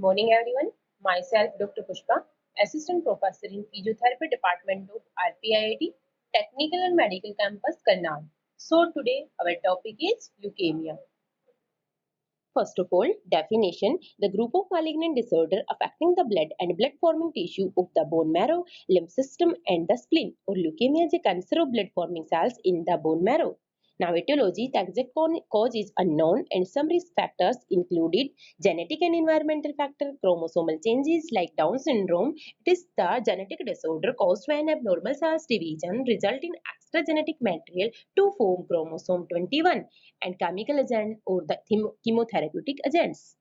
morning, everyone. Myself, Dr. Pushpa, Assistant Professor in Physiotherapy Department of RPIIT, Technical and Medical Campus, Karnal. So, today our topic is leukemia. First of all, definition the group of malignant disorder affecting the blood and blood forming tissue of the bone marrow, lymph system, and the spleen, or leukemia is a cancer of blood forming cells in the bone marrow. Now, etiology, the exact cause is unknown, and some risk factors included genetic and environmental factor, chromosomal changes like Down syndrome. It is the genetic disorder caused by an abnormal cells division result in extra genetic material to form chromosome 21 and chemical agent or the chemotherapeutic agents.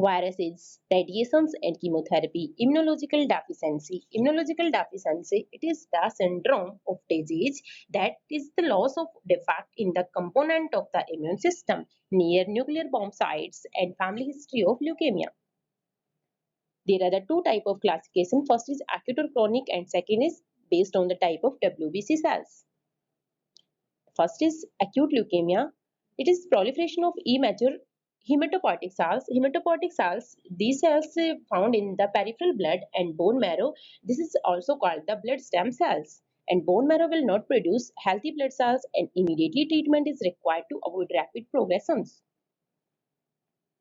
Viruses, radiations and chemotherapy, immunological deficiency. Immunological deficiency, it is the syndrome of disease that is the loss of defect in the component of the immune system near nuclear bomb sites and family history of leukemia. There are the two type of classification. First is acute or chronic and second is based on the type of WBC cells. First is acute leukemia. It is proliferation of immature hematopoietic cells. Hematopoietic cells, these cells found in the peripheral blood and bone marrow. This is also called the blood stem cells. And bone marrow will not produce healthy blood cells and immediately treatment is required to avoid rapid progressions.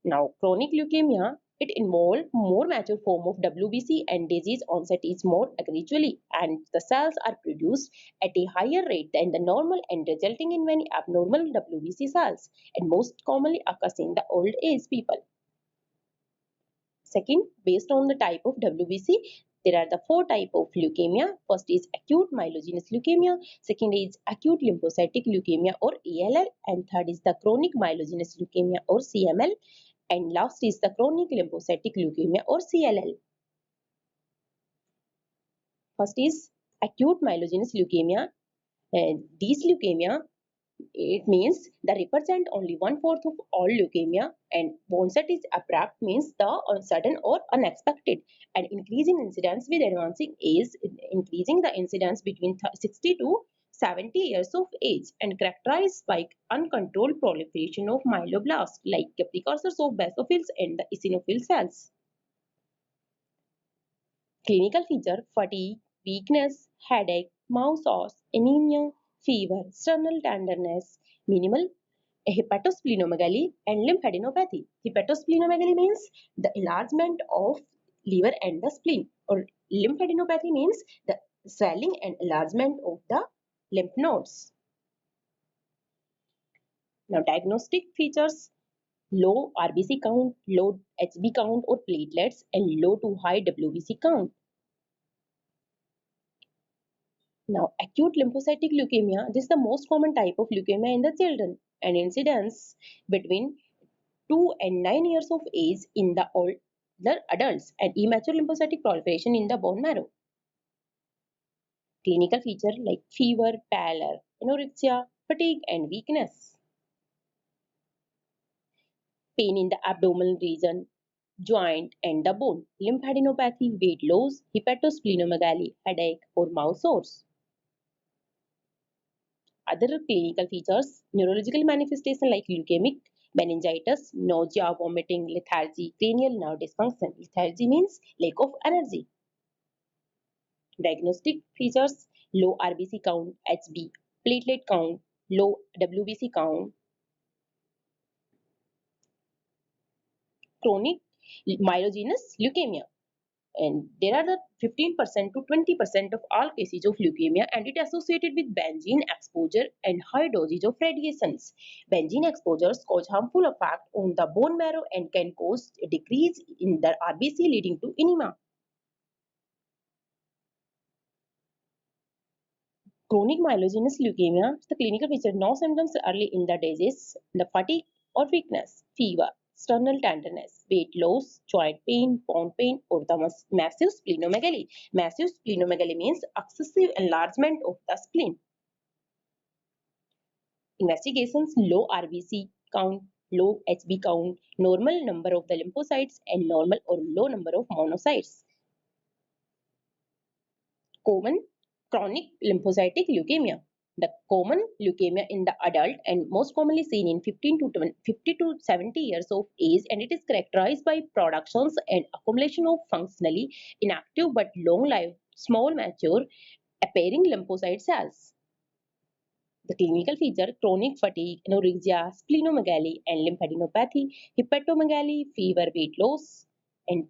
Now, chronic leukemia, it involves more mature form of WBC and disease onset is more gradually and the cells are produced at a higher rate than the normal and resulting in many abnormal WBC cells and most commonly occurs in the old age people. Second, based on the type of WBC, there are the four types of leukemia. First is acute myelogenous leukemia, second is acute lymphocytic leukemia or ALL, and third is the chronic myelogenous leukemia or CML, and last is the chronic lymphocytic leukemia or CLL. First is acute myelogenous leukemia, and this leukemia, it means they represent only 1/4 of all leukemia and onset is abrupt means the uncertain or unexpected and increasing incidence with advancing age, increasing the incidence between 60 to 70 years of age and characterized by uncontrolled proliferation of myeloblasts like precursors of basophils and the eosinophil cells. Clinical feature fatigue, weakness, headache, mouth sores, anemia, fever, sternal tenderness, minimal hepatosplenomegaly and lymphadenopathy. Hepatosplenomegaly means the enlargement of liver and the spleen, or lymphadenopathy means the swelling and enlargement of the lymph nodes. Now, diagnostic features low RBC count, low HB count or platelets, and low to high WBC count. Now, acute lymphocytic leukemia, this is the most common type of leukemia in the children and incidence between 2 and 9 years of age in the older adults and immature lymphocytic proliferation in the bone marrow. Clinical feature like fever, pallor, anorexia, fatigue and weakness. Pain in the abdominal region, joint and the bone, lymphadenopathy, weight loss, hepatosplenomegaly, headache or mouth sores. Other clinical features, neurological manifestation like leukemic, meningitis, nausea, vomiting, lethargy, cranial nerve dysfunction. Lethargy means lack of energy. Diagnostic features, low RBC count, HB, platelet count, low WBC count. Chronic myelogenous leukemia. And there are the 15% to 20% of all cases of leukemia and it associated with benzene exposure and high dosage of radiations. Benzene exposures cause harmful effect on the bone marrow and can cause a decrease in the RBC leading to anemia. Chronic myelogenous leukemia, the clinical feature no symptoms early in the disease, the fatigue or weakness, fever, sternal tenderness, weight loss, joint pain, bone pain, or the massive splenomegaly. Massive splenomegaly means excessive enlargement of the spleen. Investigations, low RBC count, low HB count, normal number of the lymphocytes and normal or low number of monocytes. Common chronic lymphocytic leukemia. The common leukemia in the adult and most commonly seen in 50 to 70 years of age, and it is characterized by productions and accumulation of functionally inactive but long-lived small mature appearing lymphocyte cells. The clinical feature chronic fatigue, anorexia, splenomegaly, and lymphadenopathy, hepatomegaly, fever, weight loss, and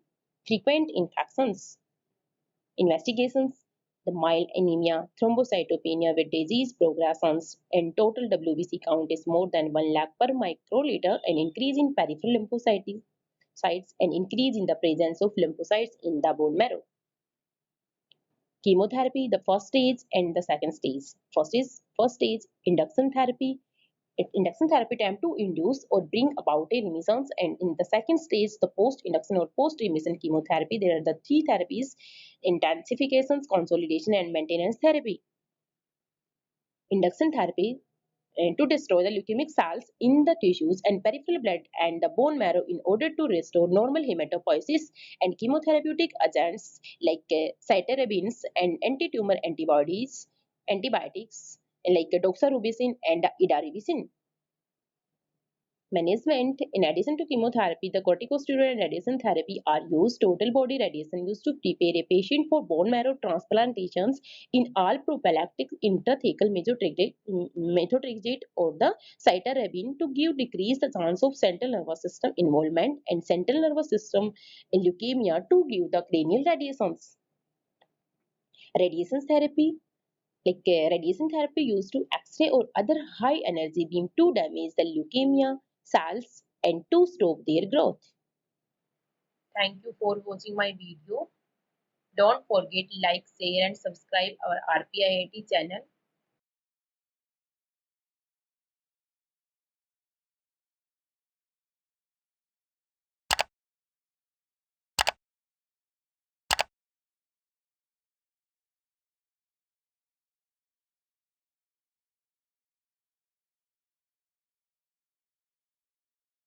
frequent infections. Investigations: the mild anemia, thrombocytopenia with disease progressions, and total WBC count is more than 1 lakh per microliter, an increase in peripheral lymphocytes, and increase in the presence of lymphocytes in the bone marrow. Chemotherapy, the first stage and the second stage. First stage induction therapy. Induction therapy attempt to induce or bring about a remission, and in the second stage, the post-induction or post-remission chemotherapy. There are the three therapies: intensifications, consolidation, and maintenance therapy. Induction therapy to destroy the leukemic cells in the tissues and peripheral blood and the bone marrow in order to restore normal hematopoiesis, and chemotherapeutic agents like cytarabines and anti-tumor antibiotics like doxorubicin and idarubicin. Management: in addition to chemotherapy, the corticosteroid and radiation therapy are used. Total body radiation used to prepare a patient for bone marrow transplantations in all prophylactic intrathecal methotrexate or the cytarabine to give decrease the chance of central nervous system involvement and central nervous system leukemia to give the cranial radiations. Radiation therapy radiation therapy used to X-ray or other high energy beam to damage the leukemia cells and to stop their growth. Thank you for watching my video. Don't forget like, share and subscribe our RPIIT channel.